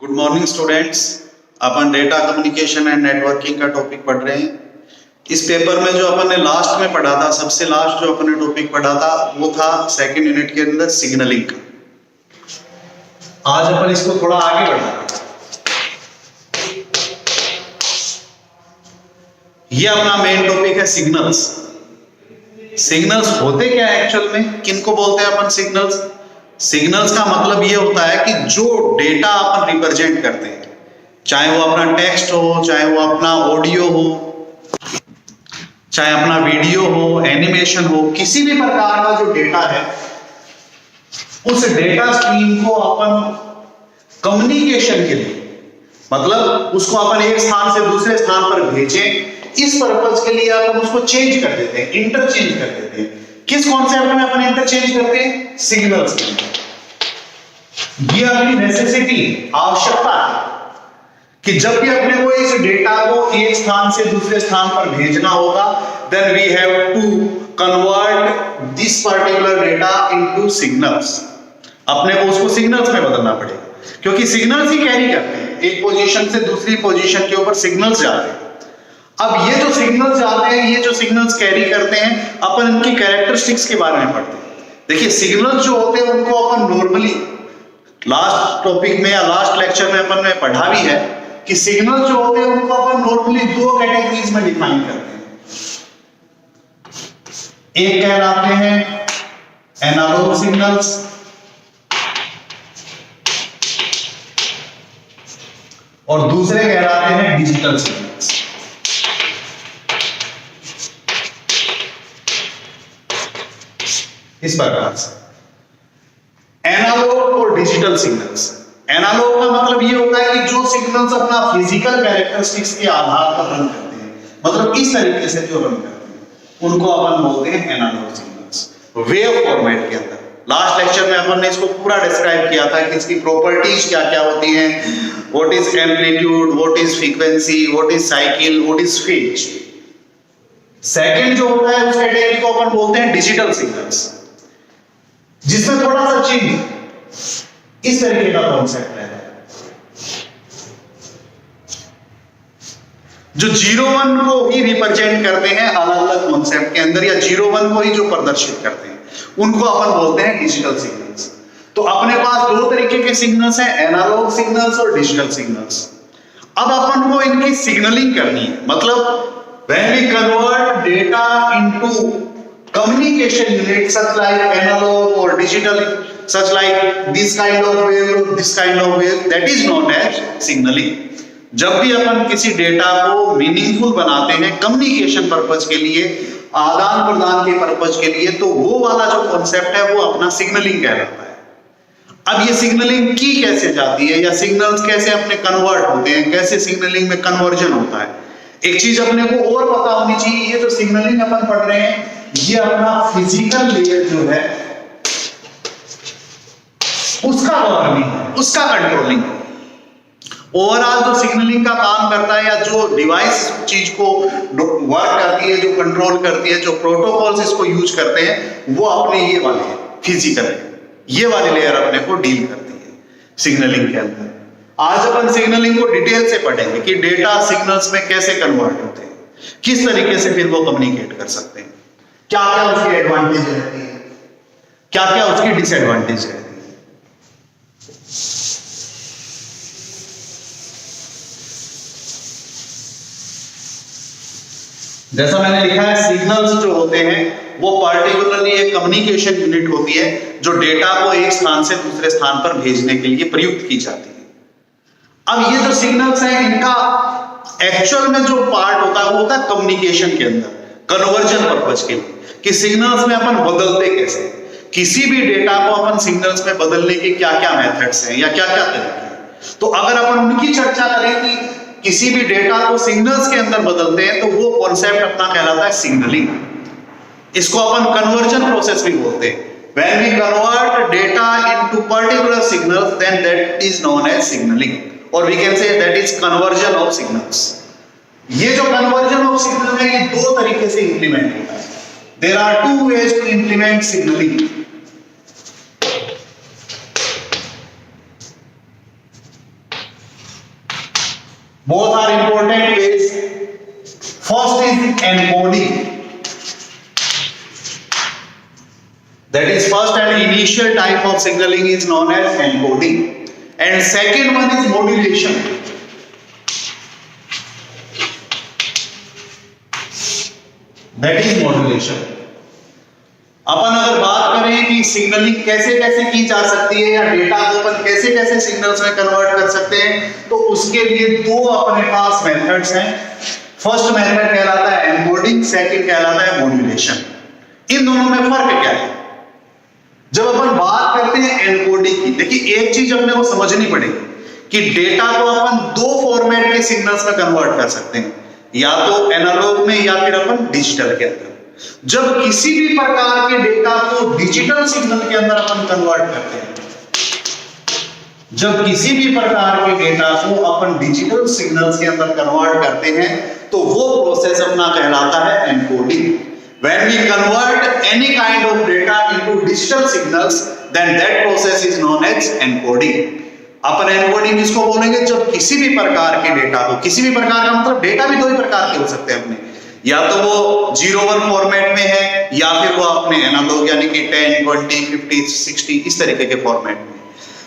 Good morning students. Upon data communication and networking का topic पढ़ रहे हैं। इस पेपर में जो अपन ने लास्ट में पढ़ा था, सबसे लास्ट जो अपन ने टॉपिक पढ़ा था वो था सेकंड यूनिट के अंदर सिग्नलिंग का। आज अपन इसको थोड़ा आगे बढ़ाएंगे। ये अपना मेन टॉपिक है सिग्नल्स। सिग्नल्स होते क्या है एक्चुअल में, किनको बोलते हैं अपन सिग्नल्स? सिग्नल्स का मतलब ये होता है कि जो डेटा अपन रिप्रेजेंट करते हैं, चाहे वो अपना टेक्स्ट हो, चाहे वो अपना ऑडियो हो, चाहे अपना वीडियो हो, एनिमेशन हो, किसी भी प्रकार का जो डेटा है, उस डेटा स्ट्रीम को अपन कम्युनिकेशन के लिए, मतलब उसको अपन एक स्थान से दूसरे स्थान पर भेजें, इस पर्पज के लिए अपन उसको चेंज कर देते हैं, इंटरचेंज कर देते हैं। किस कॉन्सेप्ट में अपन इंटरचेंज करते हैं? सिग्नल्स के अंदर। ये अपनी नेसेसिटी, आवश्यकता है कि जब भी अपने को इस डेटा को एक स्थान से दूसरे स्थान पर भेजना होगा, then we have to convert this particular data into signals. अपने को उसको सिग्नल्स में बदलना पड़ेगा, क्योंकि सिग्नल्स ही कैरी करते हैं, एक पोजीशन से दूसरी पोजीशन के ऊपर सिग्नल्स जाते हैं। अब ये जो सिग्नल्स जाते हैं, ये जो सिग्नल्स कैरी करते हैं, अपन इनकी कैरेक्टरिस्टिक्स के बारे में पढ़ते हैं। देखिए, सिग्नल्स जो होते हैं उनको अपन नॉर्मली लास्ट टॉपिक में या लास्ट लेक्चर में अपन ने पढ़ा भी है कि सिग्नल जो होते हैं उनको अपन नॉर्मली दो कैटेगरीज में डिफाइन करते हैं। एक कहलाते हैं एनालॉग सिग्नल्स, और दूसरे कहलाते हैं डिजिटल सिग्नल्स। इस प्रकार से एनालॉग और डिजिटल सिग्नल्स। एनालॉग का मतलब ये होता है कि जो सिग्नल्स अपना फिजिकल कैरेक्टरिस्टिक्स के आधार पर रन करते हैं, मतलब इस तरीके से जो रन करते हैं, उनको अपन बोलते हैं एनालॉग सिग्नल्स, वेव फॉर्मेट के अंदर। लास्ट लेक्चर में अपन ने इसको पूरा डिस्क्राइब किया था कि इसकी प्रॉपर्टीज क्या क्या होती हैं, what is amplitude, what is frequency, what is cycle, what is phase. Second जो होता है उस कैटेगरी को अपन बोलते हैं डिजिटल सिग्नल्स, जिसमें थोड़ा सा चेंज इस तरीके का कॉन्सेप्ट है। जो 0-1 को ही रिप्रेजेंट करते हैं अलग अलग कॉन्सेप्ट के अंदर, या 0-1 को ही जो प्रदर्शित करते हैं, उनको अपन बोलते हैं डिजिटल सिग्नल्स। तो अपने पास दो तरीके के सिग्नल्स हैं, एनालॉग सिग्नल्स और डिजिटल सिग्नल्स। अब अपन को इनकी सिग्नलिंग करनी है, मतलब when we convert data into communication unit such like analog or digital, such like this kind of wave or this kind of wave, that is known as signaling. जब भी अपन किसी डेटा को मीनिंगफुल बनाते हैं communication purpose के लिए, आदान प्रदान के पर्पज के लिए, तो वो वाला जो कॉन्सेप्ट है वो अपना सिग्नलिंग कहलाता है। अब ये सिग्नलिंग की कैसे जाती है, या सिग्नल्स कैसे अपने कन्वर्ट होते हैं, कैसे सिग्नलिंग में कन्वर्जन होता है, एक चीज अपने को और पता होनी चाहिए। ये जो सिग्नलिंग अपन पढ़ रहे हैं, ये अपना फिजिकल लेयर जो है उसका गवर्निंग, उसका कंट्रोलिंग। ओवरऑल जो सिग्नलिंग का काम करता है, या जो डिवाइस चीज को वर्क करती है, जो कंट्रोल करती है, जो प्रोटोकॉल्स इसको यूज करते हैं, वो अपने ये वाले फिजिकल, ये वाली लेयर अपने को डील करती है सिग्नलिंग के अंदर। आज अपन सिग्नलिंग को डिटेल से पढ़ेंगे कि डेटा सिग्नल्स में कैसे कन्वर्ट होते हैं, किस तरीके से फिर वो कम्युनिकेट कर सकते हैं, क्या क्या उसकी एडवांटेज रहती है, क्या क्या उसकी डिसएडवांटेज रहती है। जैसा मैंने लिखा है, सिग्नल्स जो होते हैं वो पार्टिकुलरली एक कम्युनिकेशन यूनिट होती है जो डेटा को एक स्थान से दूसरे स्थान पर भेजने के लिए प्रयुक्त की जाती है। अब ये जो सिग्नल्स हैं, इनका एक्चुअल में जो पार्ट होता है वो होता है कम्युनिकेशन के अंदर, कन्वर्जन पर्पज के लिए, कि सिग्नल्स में अपन बदलते कैसे, किसी भी डेटा को अपन सिग्नल्स में बदलने के क्या क्या मेथड्स हैं या क्या क्या तरीके हैं। तो अगर अपन उनकी चर्चा करें कि किसी भी डेटा को सिग्नल्स के अंदर बदलते हैं, तो वो कॉन्सेप्ट अपना कहलाता है सिग्नलिंग। इसको अपन कन्वर्जन प्रोसेस भी बोलते हैं। When we convert data into particular signals, then that is known as signaling, or we can say that is conversion of signals. ये जो conversion of signal है, ये दो तरीके से इंप्लीमेंट होता है। There are two ways to implement signaling. Both are important ways. First is encoding. That is first and initial type of signaling is known as encoding. And second one is modulation. That is modulation. अपन अगर बात करें कि signalling कैसे कैसे की जा सकती है या डेटा को अपन कैसे कैसे सिग्नल्स में कन्वर्ट कर सकते हैं, तो उसके लिए दो अपने पास मेथड्स हैं. फर्स्ट मेथड कहलाता है एनकोडिंग, सेकंड कहलाता है मॉड्यूलेशन. इन दोनों में फर्क क्या है? जब अपन बात करते हैं एनकोडिंग की, देखिए एक चीज अपने को समझनी पड़ेगी कि डेटा को अपन दो फॉर्मेट के सिग्नल्स में कन्वर्ट कर सकते हैं, या तो एनालॉग में या फिर अपन डिजिटल के अंदर. जब किसी भी प्रकार के डेटा को डिजिटल सिग्नल के अंदर अपन कन्वर्ट करते हैं, जब किसी भी प्रकार के डेटा को अपन डिजिटल सिग्नल्स के अंदर कन्वर्ट करते हैं, तो वो प्रोसेस अपना कहलाता है encoding. When we convert any kind of data into digital signals, then that process is known as encoding. Upon encoding इसको बोलेंगे जब किसी भी प्रकार के डेटा को, किसी भी प्रकार का मतलब डेटा भी दो ही प्रकार के हो सकते हैं अपने, या तो वो 0-1 फॉर्मेट में है, या फिर वो अपने एनालॉग यानी कि 10, 20, 50, 60 इस तरीके के फॉर्मेट में.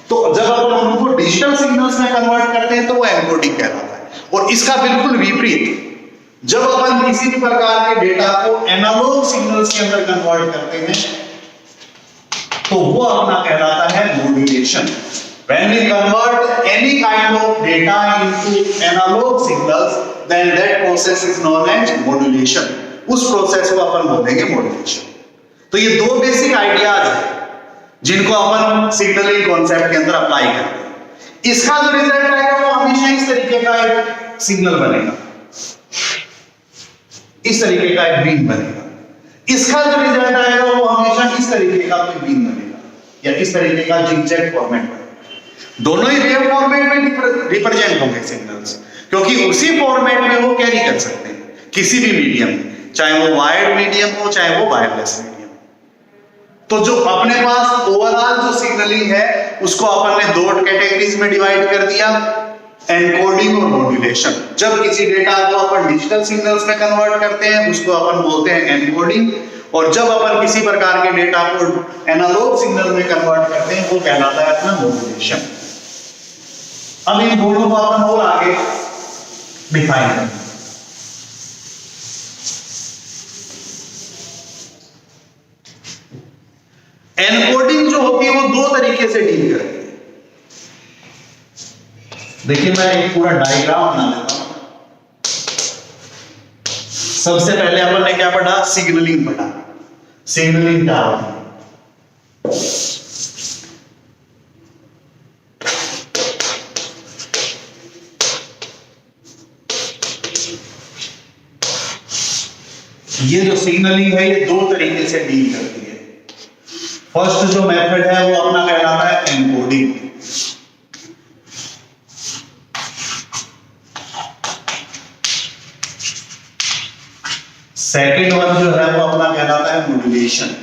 तो जब अपन उनको डिजिटल सिग्नल्स में कन्वर्ट करते हैं तो वो एनकोडिंग कहलाता है. और इसका बिल्कुल विपरीत, जब अपन किसी भी प्रकार के डेटा को एनालॉग सिग्नल्स के अंदर कन्वर्ट करते हैं, तो वो अपना कहलाता है modulation. When we convert any kind of data into analog signals, then that process is known as modulation. उस प्रोसेस को अपन बोलेंगे मॉड्यूलेशन. तो ये दो बेसिक आइडियाज हैं जिनको अपन सिग्नलिंग कॉन्सेप्ट के अंदर अप्लाई करते हैं. इसका जो रिजल्ट आएगा वो हमेशा इस तरीके का एक सिग्नल बनेगा, इस तरीके का एक बीन बनेगा. इसका जो रिजल्ट आएगा वो हमेशा इस तरीके का कोई बीन बनेगा, या इस तरीके का जिगजैग फॉर्मेट बनेगा. दोनों ही वेव फॉर्मेट में रिप्रेजेंट होंगे सिग्नल्स, क्योंकि उसी फॉर्मेट में वो कैरी कर सकते हैं किसी भी मीडियम में, चाहे वो वायर्ड मीडियम हो चाहे वो वायरलेस मीडियम. तो जो अपने पास ओवरऑल जो सिग्नलिंग है उसको अपन ने दो कैटेगरीज में डिवाइड कर दिया, एनकोडिंग और मॉड्यूलेशन. जब किसी डेटा को अपन डिजिटल सिग्नल्स में कन्वर्ट करते हैं उसको अपन बोलते हैं एनकोडिंग, और जब अपन किसी प्रकार के डेटा को एनालॉग सिग्नल में कन्वर्ट करते हैं वो कहलाता है अपना मॉड्यूलेशन. अब इन दोनों को अपन और आगे डिफाइन करेंगे. एनकोडिंग जो होती है वो दो तरीके से डील करती है. देखिए मैं एक पूरा डायग्राम बना लेता हूं. सबसे पहले अपन ने क्या पढ़ा? सिग्नलिंग पढ़ा. सिग्नलिंग क्या होती है? ये जो सिग्नलिंग है ये दो तरीके से डील करती है. फर्स्ट जो मेथड है वो अपना कहलाता है एनकोडिंग. सेकेंड वन जो है वो अपना कहलाता है मॉड्यूलेशन.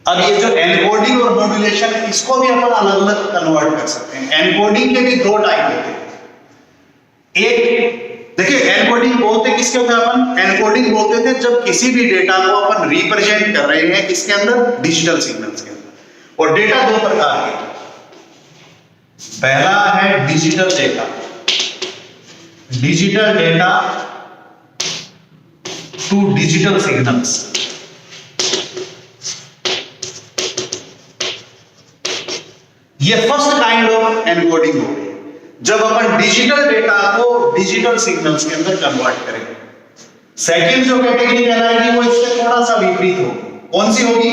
अब ये जो एनकोडिंग और मॉड्यूलेशन है इसको भी अपन अलग अलग कन्वर्ट कर सकते हैं. एनकोडिंग के भी दो टाइप होते हैं. एक देखिए एनकोडिंग बोलते किसके होते हैं? अपन एनकोडिंग बोलते थे जब किसी भी डेटा को अपन रिप्रेजेंट कर रहे हैं किसके अंदर? डिजिटल सिग्नल्स के अंदर. और डेटा दो प्रकार के, पहला है digital data. Digital data to digital signals. ये फर्स्ट काइंड ऑफ एनकोडिंग हो गई जब अपन डिजिटल डेटा को डिजिटल सिग्नल्स के अंदर कन्वर्ट करेंगे. सेकंड जो कैटेगरी कहलाएगी वो इससे थोड़ा सा विपरीत होगी. कौन सी होगी?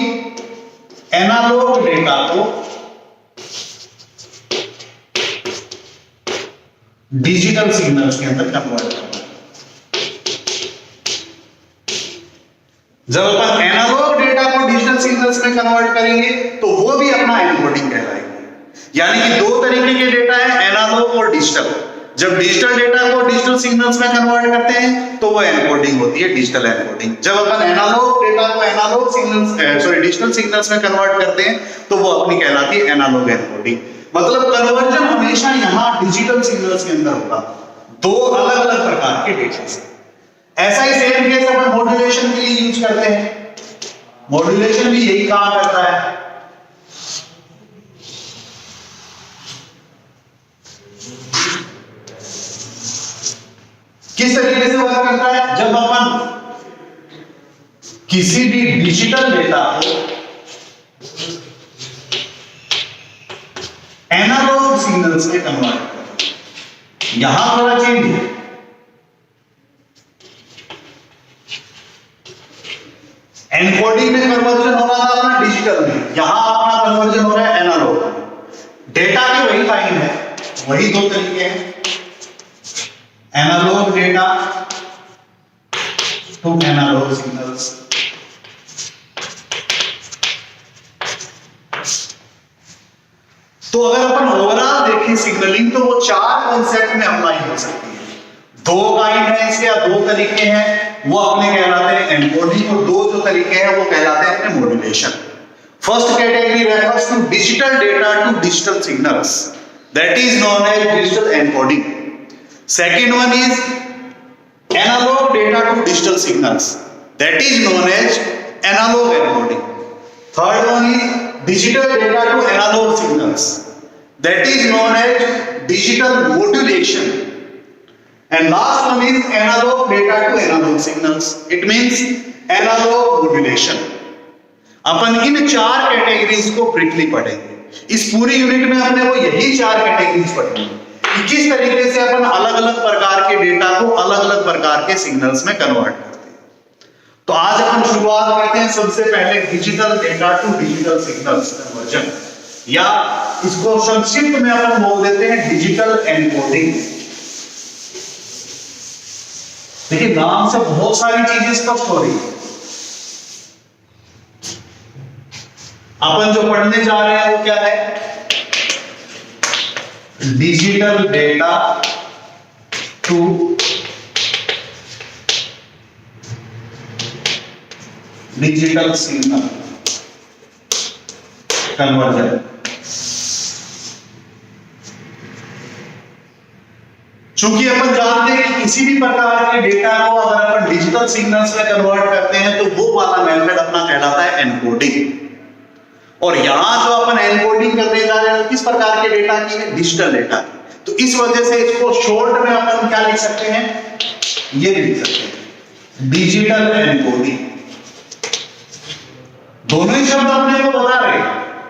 एनालॉग डेटा को डिजिटल सिग्नल्स के अंदर कन्वर्ट करना. जब अपन एनालॉग डेटा को डिजिटल सिग्नल्स में कन्वर्ट करेंगे तो वो भी अपना एनकोडिंग कहलाएगा. यानी कि दो तरीके के डेटा है, एनालॉग और डिजिटल. जब डिजिटल डेटा को डिजिटल सिग्नल्स में कन्वर्ट करते हैं तो वो एनकोडिंग होती है, डिजिटल एनकोडिंग। जब अपन एनालॉग डेटा को एनालॉग सिग्नल्स डिजिटल सिग्नल्स में कन्वर्ट करते हैं तो वो अपनी कहलाती है एनालॉग एनकोडिंग। मतलब कन्वर्जन हमेशा यहां डिजिटल सिग्नल्स के अंदर होगा, दो अलग अलग प्रकार के डेटा से। ऐसा ही सेम केस अपन मॉड्यूलेशन के लिए यूज करते हैं, मॉड्यूलेशन भी यही काम करता है। किस तरीके से वर्क करता है? जब अपन किसी भी डिजिटल डेटा को एनालॉग सिग्नल्स में कन्वर्ट करते हैं, यहां थोड़ा चेंज है। एनकोडिंग में कन्वर्जन हो रहा था अपना डिजिटल में, यहां अपना कन्वर्जन हो रहा है एनालॉग में। डेटा के वही काइंड है, वही दो तरीके हैं, analog data to analog signals. तो अगर अपन ओवरऑल देखें सिग्नलिंग तो वो चार कॉन्सेप्ट में अप्लाई हो सकती है। दो काइंड है इसके, दो तरीके हैं, वो अपने कहलाते हैं एनकोडिंग, और दो जो तरीके हैं वो कहलाते हैं अपने modulation. First category refers to digital data to digital signals, that is known as digital encoding. Second one is analog data to digital signals, that is known as analog encoding. Third one is digital data to analog signals, that is known as digital modulation. And last one is analog data to analog signals, it means analog modulation. अपन इन चार categories को briefly पढ़ेंगे। इस पूरी unit में हमने वो यही चार कैटेगरीज पढ़ी कि किस तरीके से अपन अलग अलग प्रकार के डेटा को अलग अलग प्रकार के सिग्नल्स में कन्वर्ट करते हैं। तो आज अपन शुरुआत करते हैं सबसे पहले digital data to digital signals conversion, या इसको संक्षिप्त में अपन बोल देते हैं डिजिटल एनकोडिंग। देखिए नाम से बहुत सारी चीजें स्पष्ट हो रही है। अपन जो पढ़ने जा रहे हैं वो क्या है? Digital data to digital signal conversion. चूंकि अपन जानते हैं कि किसी भी प्रकार के डेटा को अगर अपन डिजिटल सिग्नल्स में कन्वर्ट करते हैं तो वो वाला मेथड अपना कहलाता है एनकोडिंग। और यहां जो अपन एनकोडिंग करने जा रहे हैं किस प्रकार के डेटा की है? Digital data. तो इस वजह से इसको शॉर्ट में अपन क्या लिख सकते हैं? ये लिख सकते हैं डिजिटल एनकोडिंग। दोनों ही शब्द अपने को बता रहे हैं।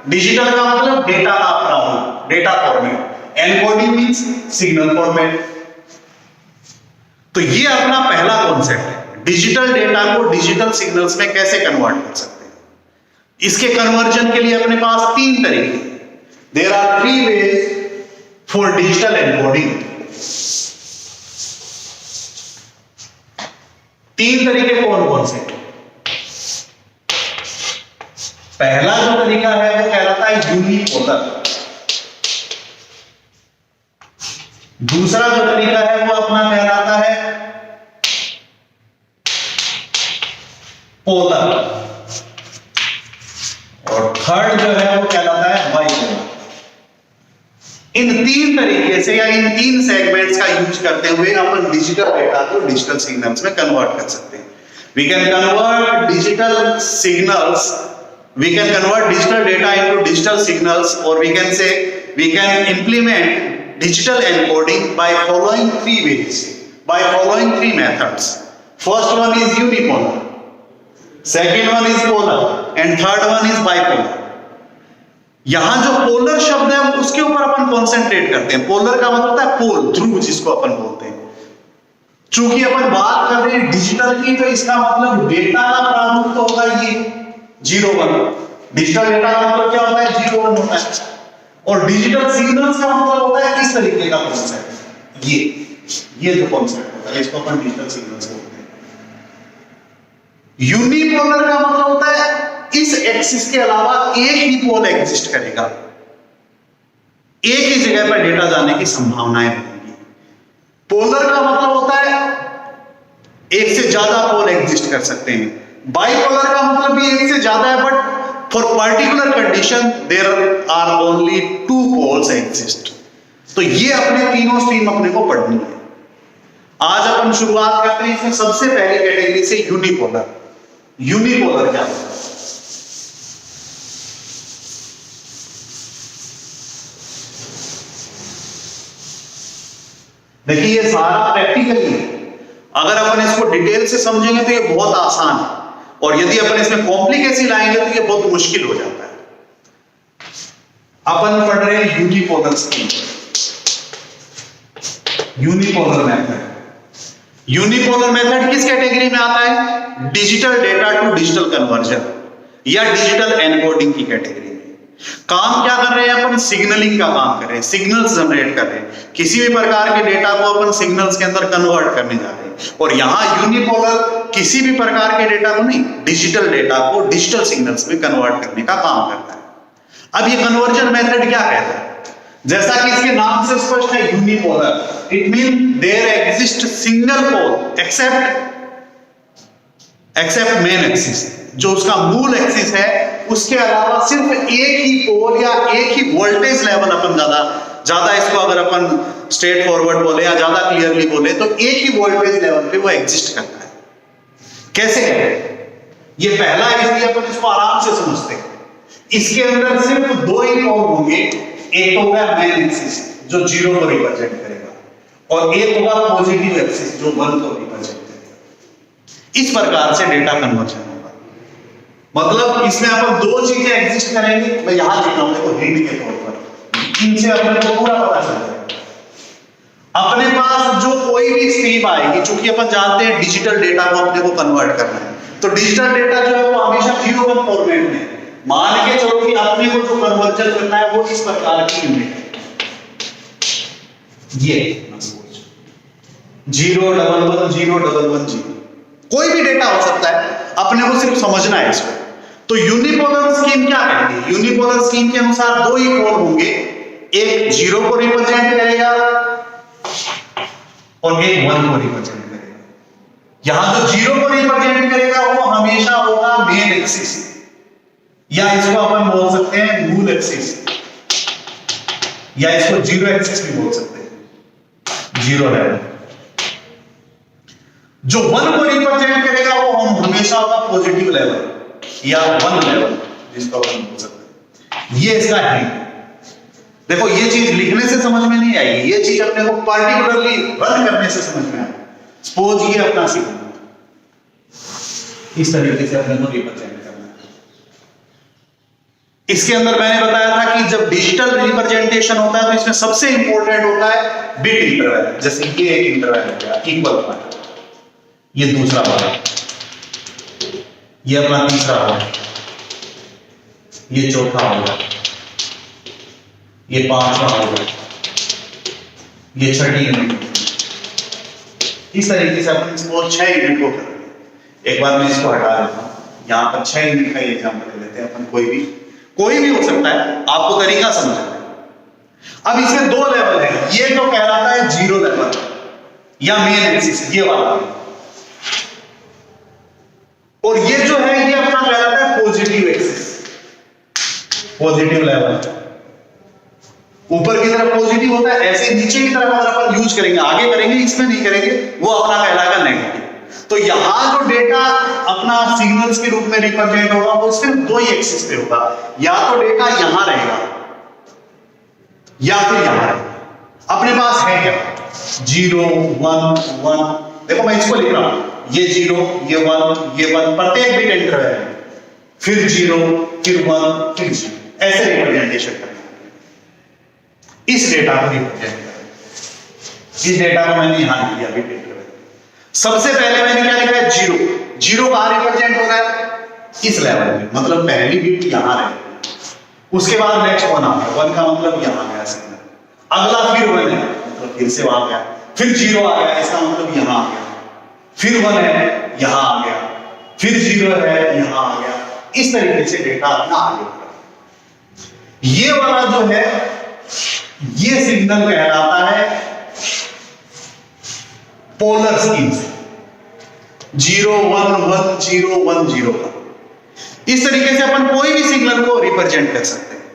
डिजिटल का मतलब डेटा का प्रारूप, data format, encoding means signal format. तो ये अपना पहला कॉन्सेप्ट है, डिजिटल डेटा को डिजिटल सिग्नल्स में कैसे कन्वर्ट कर सकते हैं। इसके कन्वर्जन के लिए अपने पास तीन तरीके, there are 3 ways for digital encoding. तीन तरीके कौन कौन से? पहला जो तरीका है वो कहलाता है यूनिपोलर। दूसरा जो तरीका है वो अपना कहलाता है पोलर, और थर्ड जो है वो कहलाता है बाइपोलर। इन तीन तरीके से या इन तीन सेगमेंट्स का यूज करते हुए अपन डिजिटल डेटा को डिजिटल सिग्नल्स में कन्वर्ट कर सकते हैं। We can convert digital signals, we can convert digital data into digital signals, or we can say we can implement digital encoding by following 3 ways, by following 3 methods. First one is unipolar, second one is polar, and third one is bipolar. यहां जो polar शब्द है उसके ऊपर अपन concentrate करते हैं। Polar का मतलब होता है पोल, ध्रुव जिसको अपन बोलते हैं। चूंकि अपन बात कर रहे हैं डिजिटल की, तो इसका मतलब डेटा का प्रारूप तो होगा ये 0-1। डिजिटल डेटा का मतलब क्या होता है? 0-1 होता है। और डिजिटल सिग्नल्स का मतलब होता है किस तरीके का कॉन्सेप्ट, ये जो कॉन्सेप्ट होता है इसको अपन डिजिटल सिग्नल्स बोलते हैं। यूनिपोलर का मतलब होता है इस एक्सिस के अलावा एक ही पोल एग्जिस्ट करेगा, एक ही जगह पर डेटा जाने की संभावनाएं होंगी। पोलर का मतलब होता है एक से ज्यादा पोल एग्जिस्ट कर सकते हैं। बाइपोलर का मतलब भी एक से ज्यादा है, but for particular condition there are only 2 poles exist. तो ये अपने तीनों स्ट्रीम अपने को पढ़नी है। आज अपन शुरुआत करते हैं इसमें सबसे पहली कैटेगरी से, यूनिपोलर। यूनिपोलर क्या होता है? देखिए ये सारा प्रैक्टिकली है, अगर अपन इसको डिटेल से समझेंगे तो ये बहुत आसान है, और यदि अपन इसमें कॉम्प्लिकेसी लाएंगे तो ये बहुत मुश्किल हो जाता है। अपन पढ़ रहे हैं unipolar scheme, unipolar method. Unipolar method किस कैटेगरी में आता है? Digital data to digital conversion या डिजिटल एनकोडिंग की कैटेगरी में। काम क्या कर रहे हैं अपन? सिग्नलिंग का काम कर रहे हैं, सिग्नल्स जनरेट कर रहे हैं, किसी भी प्रकार के डेटा को अपन सिग्नल्स के अंदर कन्वर्ट करने जा रहे हैं। और यहां यूनिपोलर किसी भी प्रकार के डेटा को नहीं, डिजिटल डेटा को डिजिटल सिग्नल्स में कन्वर्ट करने का काम करता है। अब ये कन्वर्जन मेथड क्या कहता है? जैसा कि इसके नाम से स्पष्ट है, unipolar, it mean there exist single pole except main axis, जो उसका मूल एक्सिस है, उसके अलावा सिर्फ एक ही पोल या एक ही वोल्टेज लेवल, अपन ज्यादा इसको अगर अपन स्ट्रेट फॉरवर्ड बोले या ज्यादा क्लियरली बोले तो एक ही वोल्टेज लेवल पे वो एग्जिस्ट करता है। कैसे है? ये पहला है, इसलिए अपन इसको आराम से समझते हैं। इसके अंदर सिर्फ 2 ही पोल होंगे, एक होगा मेन एक्सिस जो 0 को रिप्रेजेंट करेगा, और एक होगा पॉजिटिव एक्सिस जो 1 को रिप्रेजेंट करेगा। इस प्रकार से डेटा कन्वर्जन होगा। मतलब इसमें अपन 2 चीजें एग्जिस्ट करेंगी। मैं यहां लिख रहा हूं, देखो हिंट के तौर पर, इनसे अपने को पूरा पता चल जाएगा। अपने पास जो कोई भी स्ट्रीम आएगी, चूंकि अपन जानते हैं डिजिटल डेटा को अपने को कन्वर्ट करना है, तो डिजिटल डेटा जो है वो हमेशा 0-1 फॉर्मेट में। मान के चलो कि अपने को जो कन्वर्जन करना है वो इस प्रकार की यूनिट है, ये 0-1-1-0-1-1-0, कोई भी डेटा हो सकता है, अपने को सिर्फ समझना है इसको। तो यूनिपोलर स्कीम क्या कहती है? यूनिपोलर स्कीम के अनुसार 2 ही पोल होंगे, एक 0 को रिप्रेजेंट करेगा और एक 1 को रिप्रेजेंट करेगा। यहां जो 0 को रिप्रेजेंट करेगा वो हमेशा होगा मेन एक्सिस, या इसको अपन बोल सकते हैं मूल एक्सिस, या इसको 0 एक्सिस भी बोल सकते हैं, 0 लेवल। जो 1 को रिप्रेजेंट करेगा वो हम हमेशा होगा पॉजिटिव लेवल या 1 लेवल, जिसको अपन बोल सकते हैं। ये इसका है। देखो ये चीज लिखने से समझ में नहीं आएगी, ये चीज अपने को पार्टिकुलरली रन करने से समझ में आएगी। सपोज ये अपना सिग्नल इस तरीके से अपने को रिप्रेजेंट करना है। इसके अंदर मैंने बताया था कि जब डिजिटल रिप्रेजेंटेशन होता है तो इसमें सबसे इंपॉर्टेंट होता है बिट इंटरवल। जैसे ये एक इंटरवल हो गया, इक्वल पॉइंट, ये दूसरा वाला, ये अपना तीसरा होगा, ये चौथा होगा, ये 5वां होगा, ये 6ठी यूनिट। इस तरीके से अपन इसको 6 यूनिट को कर रहे हैं। एक बार मैं इसको हटा देता हूं, यहां पर 6 यूनिट का एग्जांपल ले लेते हैं अपन, कोई भी हो सकता है, आपको तरीका समझना है। अब इसमें 2 लेवल है, ये तो कहलाता है 0 लेवल या मेन एक्सिस, ये वाला, और ये जो है ये अपना कहलाता है पॉजिटिव एक्सिस, पॉजिटिव लेवल। ऊपर की तरफ पॉजिटिव होता है, ऐसे नीचे की तरफ अगर अपन यूज करेंगे, आगे करेंगे, इसमें नहीं करेंगे, वो अपना कहलाएगा नेगेटिव। तो यहां जो डेटा अपना सिग्नल्स के रूप में रिप्रेजेंट होगा वो सिर्फ 2 ही एक्सिस पे होगा, या तो डेटा यहां रहेगा या फिर यहां रहेगा। अपने पास है क्या? 0 1 1, देखो मैं इसको लिख रहा हूं, ये 0 ये 1 ये 1, प्रत्येक बिट इंटरवल है, फिर 0 फिर 1 फिर 0, ऐसे रिप्रेजेंटेशन करना। इस डेटा को रिप्रेजेंट करना, इस डेटा को मैंने यहां लिख दिया बिट इंटरवल। सबसे पहले मैंने क्या लिखा है? 0 कहां रिप्रेजेंट हो रहा है? इस लेवल में, मतलब पहली बिट यहां रहेगी, उसके बाद नेक्स्ट 1 आ गया, 1 का मतलब यहां गया सिग्नल, अगला फिर 1 है, मतलब फिर से वहां गया, फिर 0 आ गया, इसका मतलब यहां आ गया, फिर 1 है यहां आ गया, फिर 0 है यहां आ गया। इस तरीके से डेटा अपना आगे बढ़ा। ये वाला जो है ये सिग्नल कहलाता है पोलर स्कीम से 0 1 1 0 1 0 का। इस तरीके से अपन कोई भी सिग्नल को रिप्रेजेंट कर सकते हैं।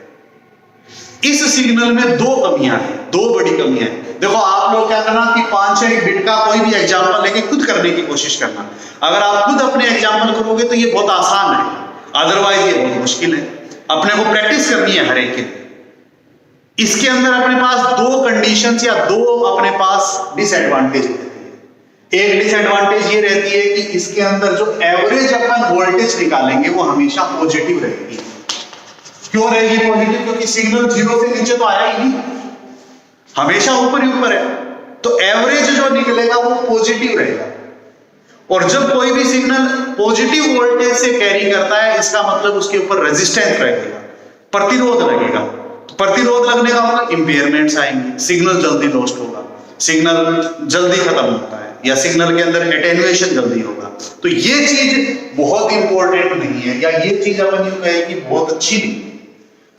इस सिग्नल में दो कमियां हैं, दो बड़ी कमियां हैं। देखो आप लोग क्या करना कि 5-6 बिट का कोई भी एग्जांपल लेके खुद करने की कोशिश करना। अगर आप खुद अपने एग्जांपल करोगे तो ये बहुत आसान है, अदरवाइज ये बहुत मुश्किल है। अपने को प्रैक्टिस करनी है हर एक की। इसके अंदर अपने पास दो कंडीशंस या दो अपने पास डिसएडवांटेज रहती है। एक डिसएडवांटेज ये रहती है कि इसके अंदर जो एवरेज अपन वोल्टेज निकालेंगे वो हमेशा पॉजिटिव रहेगी। क्यों रहेगी पॉजिटिव? क्योंकि सिग्नल 0 से नीचे तो आया ही नहीं, हमेशा ऊपर ही ऊपर है, तो एवरेज जो निकलेगा वो पॉजिटिव रहेगा। और जब कोई भी सिग्नल पॉजिटिव वोल्टेज से कैरी करता है, इसका मतलब उसके ऊपर रेजिस्टेंस रहेगा, प्रतिरोध लगेगा। प्रतिरोध लगने का मतलब इंपेयरमेंट्स आएंगे, सिग्नल जल्दी लॉस्ट होगा, सिग्नल जल्दी खत्म होता है, या सिग्नल के अंदर एटेन्युएशन जल्दी होगा। तो ये चीज बहुत इंपॉर्टेंट नहीं है, या ये चीज अपन यूं कहें कि बहुत अच्छी नहीं।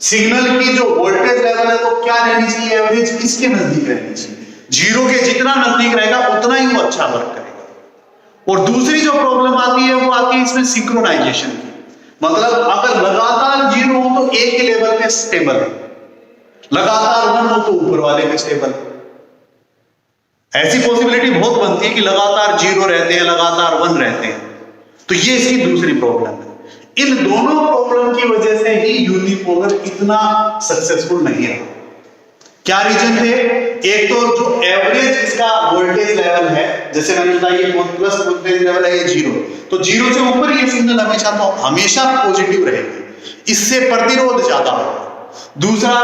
सिग्नल की जो वोल्टेज लेवल है वो क्या रहनी चाहिए? एवरेज किसके नजदीक रहनी चाहिए? 0 के जितना नजदीक रहेगा उतना ही वो अच्छा वर्क करेगा। और दूसरी जो प्रॉब्लम आती है वो आती है इसमें सिंक्रोनाइजेशन की। मतलब अगर लगातार 0 हो तो एक ही लेवल पे स्टेबल है, लगातार 1 हो तो ऊपर वाले पे स्टेबल है। ऐसी पॉसिबिलिटी बहुत बनती है कि लगातार 0 रहते हैं, लगातार 1 रहते हैं। तो ये इसकी दूसरी प्रॉब्लम है। इन दोनों प्रॉब्लम की वजह से ही यूनिपोलर इतना सक्सेसफुल नहीं रहा। क्या रीजन थे? एक तो जो एवरेज इसका वोल्टेज लेवल है, जैसे मैंने बताया ये प्लस वोल्टेज लेवल है, ये 0, तो 0 से ऊपर ये सिग्नल हमेशा पॉजिटिव रहेगी, इससे प्रतिरोध ज्यादा होगा। दूसरा,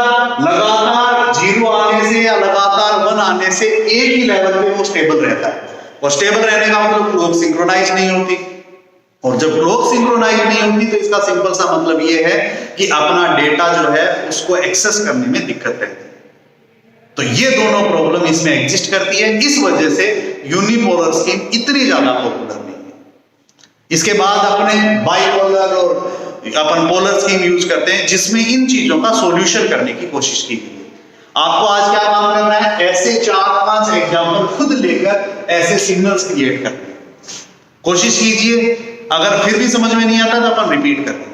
लगातार 0 आने से या लगातार 1 आने से एक ही लेवल पे वो स्टेबल रहता है, और स्टेबल रहने का मतलब क्लॉक सिंक्रोनाइज नहीं होती। और जब क्लॉक सिंक्रोनाइज नहीं होती तो इसका सिंपल सा मतलब ये है कि अपना डेटा जो है उसको एक्सेस करने में दिक्कत रहती है। तो ये दोनों प्रॉब्लम इसमें एग्जिस्ट करती है, इस वजह से यूनिपोलर स्कीम इतनी ज्यादा पॉपुलर नहीं है। इसके बाद अपने बाइपोलर और अपन पोलर स्कीम यूज करते हैं, जिसमें इन चीजों का सॉल्यूशन करने की कोशिश की गई है। आपको आज क्या काम करना है? ऐसे 4-5 एग्जाम्पल खुद लेकर ऐसे सिग्नल्स क्रिएट करने की कोशिश कीजिए। अगर फिर भी समझ में नहीं आता तो अपन रिपीट करते हैं।